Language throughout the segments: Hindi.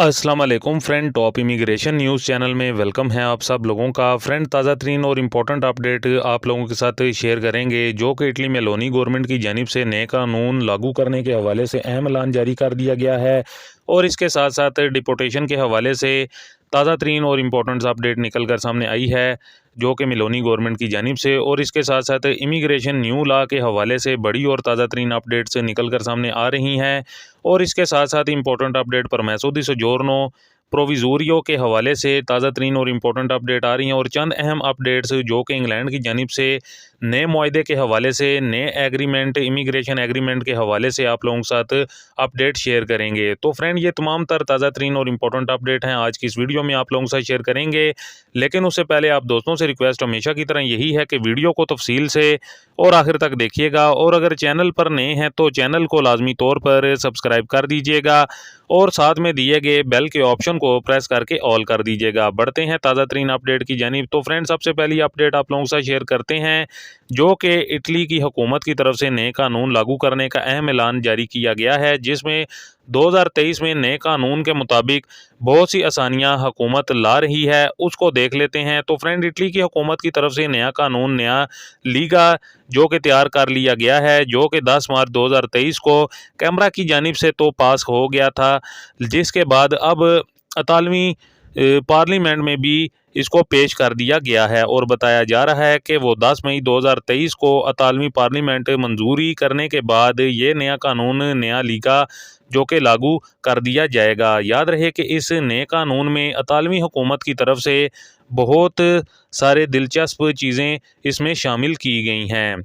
अस्सलाम वालेकुम friend, top immigration news channel में वेलकम है आप सब लोगों का। फ्रेंड, ताज़ा तरीन और इम्पोर्टेंट अपडेट आप लोगों के साथ शेयर करेंगे, जो कि इटली मेलोनी गवर्नमेंट की जानिब से नए कानून लागू करने के हवाले से अहम ऐलान जारी कर दिया गया है। और इसके साथ साथ डिपोटेशन के हवाले से ताज़ा तरीन और इम्पोर्टेंट अपडेट निकल कर सामने आई है, जो कि मेलोनी गवर्नमेंट की जानिब से। और इसके साथ साथ इमिग्रेशन न्यू लॉ के हवाले से बड़ी और ताज़ा तरीन अपडेट्स निकल कर सामने आ रही हैं। और इसके साथ साथ इम्पोर्टेंट अपडेट परमेसो दी सोजोर्नो प्रोविज़ोरियो के हवाले से ताज़ा तरीन और इम्पोर्टेंट अपडेट आ रही हैं। और चंद अहम अपडेट्स जो कि इंग्लैंड की जानिब से नए मुआहदे के हवाले से, नए एग्रीमेंट, इमिग्रेशन एग्रीमेंट के हवाले से आप लोगों के साथ अपडेट शेयर करेंगे। तो फ्रेंड, ये तमाम तर ताज़ा तरीन और इम्पोर्टेंट अपडेट हैं आज की इस वीडियो में आप लोगों के साथ शेयर करेंगे। लेकिन उससे पहले आप दोस्तों से रिक्वेस्ट हमेशा की तरह यही है कि वीडियो को तफसील से और आखिर तक देखिएगा। और अगर चैनल पर नए हैं तो चैनल को लाजमी तौर पर सब्सक्राइब कर दीजिएगा और साथ में दिए गए बेल के ऑप्शन को प्रेस करके ऑल कर दीजिएगा। बढ़ते हैं ताज़ा तरीन अपडेट की जानिब। तो फ्रेंड, सबसे पहली अपडेट आप लोगों के साथ शेयर करते हैं, जो कि इटली की हुकूमत की तरफ से नए कानून लागू करने का अहम ऐलान जारी किया गया है, जिसमें 2023 में नए कानून के मुताबिक बहुत सी आसानियां हुकूमत ला रही है। उसको देख लेते हैं। तो फ्रेंड, इटली की हुकूमत की तरफ से नया कानून, नया लीगा जो कि तैयार कर लिया गया है, जो कि 10 मार्च 2023 को कैमरा की जानिब से तो पास हो गया था, जिसके बाद अब इतालवी पार्लियामेंट में भी इसको पेश कर दिया गया है। और बताया जा रहा है कि वो 10 मई 2023 को इतालवी पार्लियामेंट मंजूरी करने के बाद ये नया कानून, नया लीगा जो कि लागू कर दिया जाएगा। याद रहे कि इस नए कानून में इतालवी हुकूमत की तरफ से बहुत सारे दिलचस्प चीज़ें इसमें शामिल की गई हैं।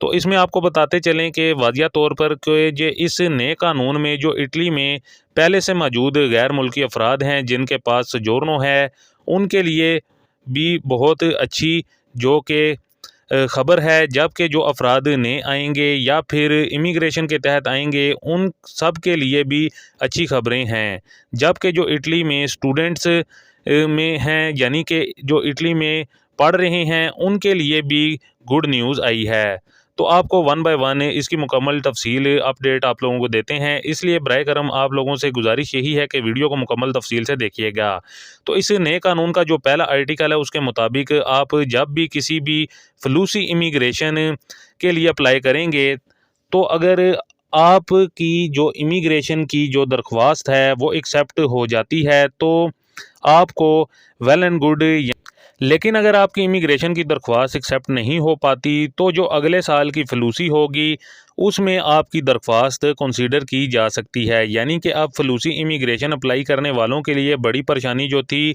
तो इसमें आपको बताते चलें कि वाजिया तौर पर कि जो इस नए कानून में जो इटली में पहले से मौजूद गैर मुल्की अफराद हैं जिनके पास सोजोर्नो है, उनके लिए भी बहुत अच्छी जो कि ख़बर है। जबकि जो अफराद नए आएंगे या फिर इमिग्रेशन के तहत आएंगे, उन सब के लिए भी अच्छी खबरें हैं। जबकि जो इटली में स्टूडेंट्स में हैं, यानी कि जो इटली में पढ़ रहे हैं, उनके लिए भी गुड न्यूज़ आई है। तो आपको वन बाय वन इसकी मुकम्मल तफसील अपडेट आप लोगों को देते हैं, इसलिए बराए करम आप लोगों से गुजारिश यही है कि वीडियो को मुकम्मल तफसील से देखिएगा। तो इस नए कानून का जो पहला आर्टिकल है, उसके मुताबिक आप जब भी किसी भी फलूसी इमिग्रेशन के लिए अप्लाई करेंगे, तो अगर आपकी जो इमिग्रेशन की जो दरख्वास्त है वो एक्सेप्ट हो जाती है, तो आपको वेल एंड गुड। लेकिन अगर आपकी इमिग्रेशन की दरख्वास्त एक्सेप्ट नहीं हो पाती, तो जो अगले साल की फलूसी होगी उसमें आपकी दरख्वास्त कंसीडर की जा सकती है। यानी कि अब फलूसी इमिग्रेशन अप्लाई करने वालों के लिए बड़ी परेशानी जो थी,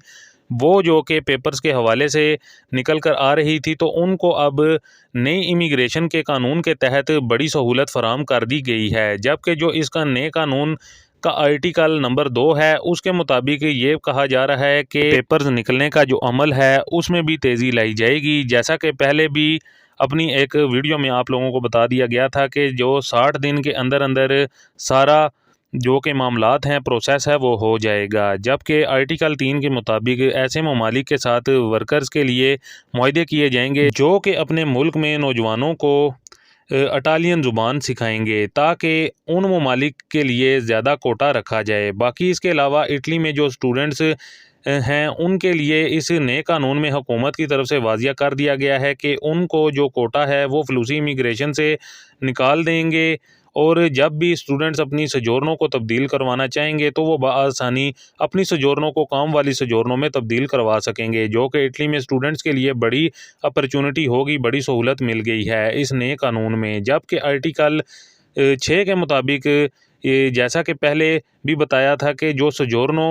वो जो कि पेपर्स के हवाले से निकल कर आ रही थी, तो उनको अब नई इमिग्रेशन के कानून के तहत बड़ी सहूलत फराम कर दी गई है। जबकि जो इसका नए कानून का आर्टिकल नंबर 2 है, उसके मुताबिक ये कहा जा रहा है कि पेपर्स निकलने का जो अमल है उसमें भी तेज़ी लाई जाएगी। जैसा कि पहले भी अपनी एक वीडियो में आप लोगों को बता दिया गया था कि जो 60 दिन के अंदर अंदर सारा जो कि मामलात हैं, प्रोसेस है, वो हो जाएगा। जबकि आर्टिकल 3 के मुताबिक ऐसे ममालिक के साथ वर्कर्स के लिए मुआहदे किए जाएंगे जो कि अपने मुल्क में नौजवानों को इटालियन ज़ुबान सिखाएंगे, ताकि उन ममालिक के लिए ज़्यादा कोटा रखा जाए। बाकी इसके अलावा इटली में जो स्टूडेंट्स हैं, उनके लिए इस नए कानून में हुकूमत की तरफ से वाजिया कर दिया गया है कि उनको जो कोटा है वो फलूसी इमिग्रेशन से निकाल देंगे। और जब भी स्टूडेंट्स अपनी सोजोर्नो को तब्दील करवाना चाहेंगे, तो वो बआसानी अपनी सोजोर्नो को काम वाली सोजोर्नो में तब्दील करवा सकेंगे, जो कि इटली में स्टूडेंट्स के लिए बड़ी अपॉर्चुनिटी होगी, बड़ी सहूलत मिल गई है इस नए कानून में। जबकि आर्टिकल 6 के मुताबिक ये जैसा कि पहले भी बताया था कि जो सोजोर्नो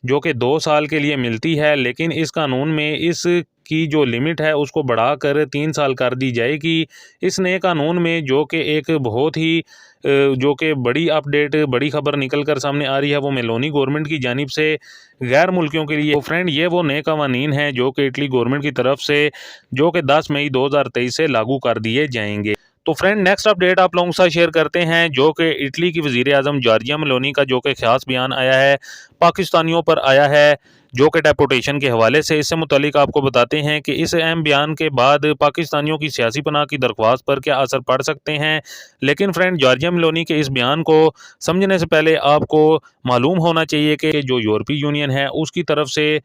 जो कि 2 साल के लिए मिलती है, लेकिन इस कानून में इसकी जो लिमिट है उसको बढ़ाकर 3 साल कर दी जाएगी। इस नए कानून में जो कि एक बहुत ही जो कि बड़ी अपडेट, बड़ी खबर निकल कर सामने आ रही है, वो मेलोनी गवर्नमेंट की जानिब से गैर मुल्कियों के लिए। तो फ्रेंड, ये वो नए कवानीन हैं जो कि इटली गवर्नमेंट की तरफ से जो कि 10 मई 2023 से लागू कर दिए जाएंगे। तो फ्रेंड नेक्स्ट अपडेट आप लोगों के साथ शेयर करते हैं, जो कि इटली की वज़ीर आज़म जॉर्जिया मेलोनी का जो कि ख़ास बयान आया है, पाकिस्तानियों पर आया है, जो कि डेपोटेशन के हवाले से। इससे मुतालिक आपको बताते हैं कि इस अहम बयान के बाद पाकिस्तानियों की सियासी पनाह की दरख्वास्त पर क्या असर पड़ सकते हैं। लेकिन फ्रेंड, जॉर्जिया मेलोनी के इस बयान को समझने से पहले आपको मालूम होना चाहिए कि जो यूरोपीय यूनियन है उसकी तरफ से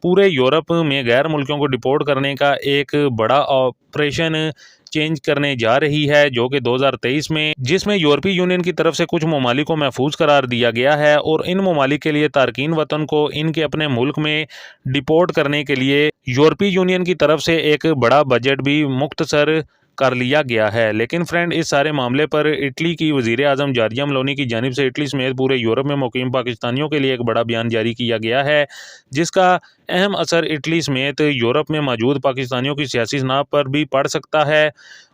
पूरे यूरोप में गैर मुल्कियों को डिपोर्ट करने का एक बड़ा ऑपरेशन चेंज करने जा रही है, जो कि 2023 में, जिसमें यूरोपीय यूनियन की तरफ से कुछ ममालिक को महफूज करार दिया गया है और इन ममालिक के लिए तारकीन वतन को इनके अपने मुल्क में डिपोर्ट करने के लिए यूरोपीय यूनियन की तरफ से एक बड़ा बजट भी मुख्तसर कर लिया गया है। लेकिन फ्रेंड, इस सारे मामले पर इटली की वज़ीर आज़म जॉर्जिया मेलोनी की जानिब से इटली समेत पूरे यूरोप में मुकीम पाकिस्तानियों के लिए एक बड़ा बयान जारी किया गया है, जिसका अहम असर इटली समेत यूरोप में मौजूद पाकिस्तानियों की सियासी शनाख्त पर भी पड़ सकता है।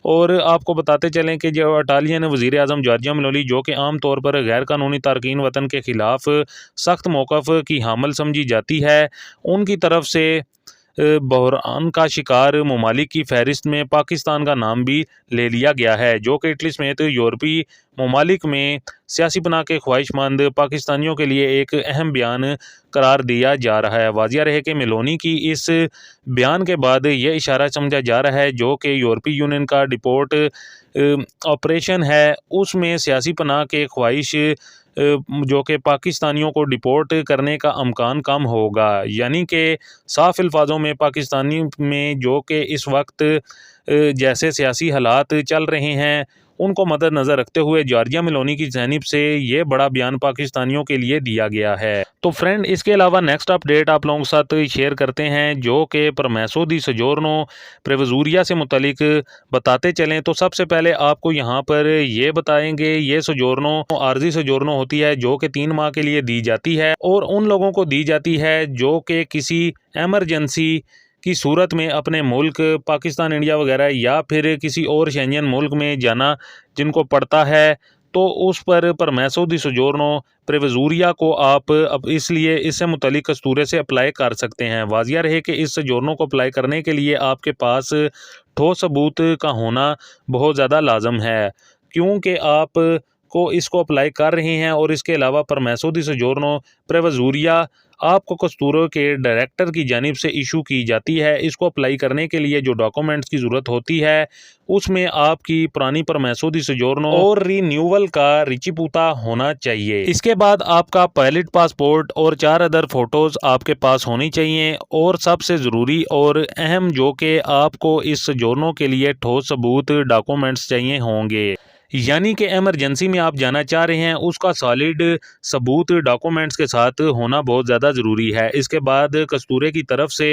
और आपको बताते चलें कि जो इटालियन वज़ीर आज़म जॉर्जिया मेलोनी, जो कि आम तौर पर गैर कानूनी तारकीन वतन के ख़िलाफ़ सख्त मौक़िफ़ की हामिल समझी जाती है, उनकी तरफ से बहरान का शिकार ममालिक की फहरिस्त में पाकिस्तान का नाम भी ले लिया गया है, जो कि इटली समेत यूरोपीय ममालिक में सियासी पनाह के ख्वाहिशमंद पाकिस्तानियों के लिए एक अहम बयान करार दिया जा रहा है। वाज़िया रहे कि मेलोनी की इस बयान के बाद ये इशारा समझा जा रहा है, जो कि यूरोपीय यूनियन का डिपोर्ट ऑपरेशन है, उसमें सियासी पनाह के ख्वाहिश जो कि पाकिस्तानियों को डिपोर्ट करने का अमकान कम होगा। यानी कि साफ अल्फाजों में पाकिस्तानी में जो कि इस वक्त जैसे सियासी हालात चल रहे हैं, उनको मद्देनज़र रखते हुए जॉर्जिया मेलोनी की जानिब से ये बड़ा बयान पाकिस्तानियों के लिए दिया गया है। तो फ्रेंड, इसके अलावा नेक्स्ट अपडेट आप लोगों के साथ शेयर करते हैं, जो कि परमेसो दी सजोर्नो प्रेवजूरिया से मुतलिक बताते चलें। तो सबसे पहले आपको यहाँ पर ये बताएंगे, ये सजोर्नो आर्जी सजोर्नो होती है, जो कि 3 माह के लिए दी जाती है और उन लोगों को दी जाती है जो कि किसी एमरजेंसी की सूरत में अपने मुल्क पाकिस्तान, इंडिया वगैरह या फिर किसी और शेंजन मुल्क में जाना जिनको पड़ता है, तो उस पर परमेसो दी सजोर्नो प्रेवजूरिया को आप अब इसलिए इससे मुतलिक कस्तूरे से अप्लाई कर सकते हैं। वाज़िया रहे कि इस सजोर्नो को अप्लाई करने के लिए आपके पास ठोस सबूत का होना बहुत ज़्यादा लाजम है, क्योंकि आप को इसको अप्लाई कर रहे हैं। और इसके अलावा परमेसो दी सजोर्नो प्रेवजूरिया आपको कस्तूरों के डायरेक्टर की जानिब से इशू की जाती है। इसको अप्लाई करने के लिए जो डॉक्यूमेंट्स की ज़रूरत होती है, उसमें आपकी पुरानी परमेसो दी सजोर्नो और रिन्यूअल का रिचिपूता होना चाहिए। इसके बाद आपका पायलट पासपोर्ट और 4 अदर फ़ोटोज़ आपके पास होनी चाहिए। और सबसे ज़रूरी और अहम, जो कि आपको इस सजोर्नो के लिए ठोस सबूत डॉक्यूमेंट्स चाहिए होंगे, यानी कि एमरजेंसी में आप जाना चाह रहे हैं, उसका सॉलिड सबूत डॉक्यूमेंट्स के साथ होना बहुत ज़्यादा ज़रूरी है। इसके बाद कस्तूरे की तरफ से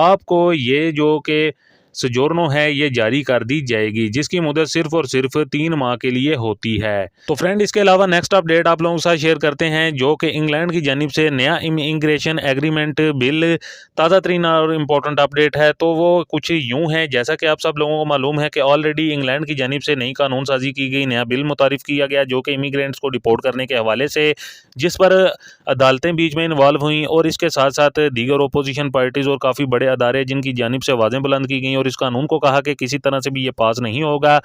आपको ये जो कि सजोर्नो है ये जारी कर दी जाएगी, जिसकी मुद्दत सिर्फ और सिर्फ 3 माह के लिए होती है। तो फ्रेंड, इसके अलावा नेक्स्ट अपडेट आप लोगों के साथ शेयर करते हैं, जो कि इंग्लैंड की जानिब से नया इमिग्रेशन एग्रीमेंट बिल ताज़ा तरीन और इम्पोर्टेंट अपडेट है। तो वो कुछ यूँ है, जैसा कि आप सब लोगों को मालूम है कि ऑलरेडी इंग्लैंड की जानिब से नई कानून साजी की गई, नया बिल मुतारिफ किया गया, जो कि इमिग्रेंट्स को डिपोर्ट करने के हवाले से, जिस पर अदालतें बीच में इन्वॉल्व हुई और इसके साथ साथ दीगर अपोजिशन पार्टीज़ और काफ़ी बड़े अदारे जिनकी जानिब से आवाज़ें बुलंद की गई और इस कानून को कहा कि किसी तरह से भी ये पास नहीं होगा।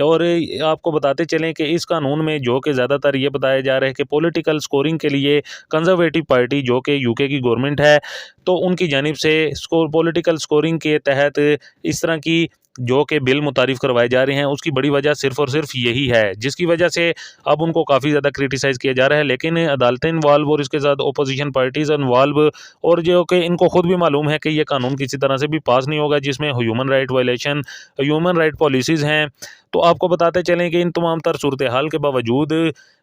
और आपको बताते चलें कि इस कानून में जो कि ज़्यादातर ये बताया जा रहा है कि पॉलिटिकल स्कोरिंग के लिए कंजर्वेटिव पार्टी, जो कि यूके की गवर्नमेंट है, तो उनकी जानिब से पॉलिटिकल स्कोरिंग के तहत इस तरह की जो कि बिल मुतारिफ करवाए जा रहे हैं, उसकी बड़ी वजह सिर्फ और सिर्फ यही है, जिसकी वजह से अब उनको काफ़ी ज़्यादा क्रिटिसाइज़ किया जा रहा है। लेकिन अदालतें इन्वॉल्व और इसके साथ अपोजिशन पार्टीज़ इन्वॉल्व, और जो कि इनको खुद भी मालूम है कि ये कानून किसी तरह से भी पास नहीं होगा, जिसमें human right violation, human right policies हैं। तो आपको बताते चलें कि इन तमाम तर सूरत हाल के बावजूद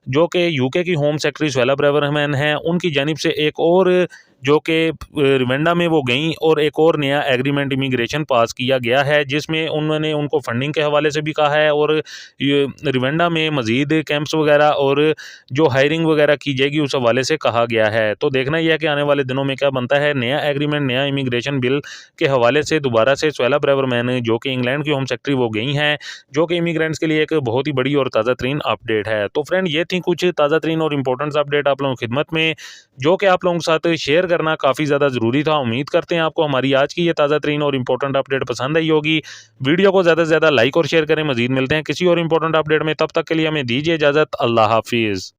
जो कि यूके की होम सेक्रेटरी सुहेला ब्रेवरमैन हैं, उनकी जानिब से एक और जो कि रिवेंडा में वो गई और एक और नया एग्रीमेंट इमिग्रेशन पास किया गया है, जिसमें उन्होंने उनको फंडिंग के हवाले से भी कहा है और ये रिवेंडा में मज़ीद कैंप्स वगैरह और जो हायरिंग वगैरह की जाएगी उस हवाले से कहा गया है। तो देखना यह है कि आने वाले दिनों में क्या बनता है। नया एग्रीमेंट, नया इमिग्रेशन बिल के हवाले से दोबारा से सुहेला ब्रेवरमैन, जो कि इंग्लैंड की होम सेक्रेटरी, वो गई हैं, जो कि इमिग्रेंट्स के लिए एक बहुत ही बड़ी और ताज़ा तरीन अपडेट है। तो फ्रेंड, ये थी कुछ ताज़ा तरीन और इंपॉर्टेंट अपडेट आप लोगों की खिदमत में, जो कि आप लोगों के साथ शेयर करना काफ़ी ज़्यादा ज़रूरी था। उम्मीद करते हैं आपको हमारी आज की ये ताज़ा तरीन और इंपॉर्टेंट अपडेट पसंद आई होगी। वीडियो को ज़्यादा से ज़्यादा लाइक और शेयर करें। मज़ीद मिलते हैं किसी और इंपॉर्टेंट अपडेट में, तब तक के लिए हमें दीजिए इजाज़त। अल्लाह हाफिज़।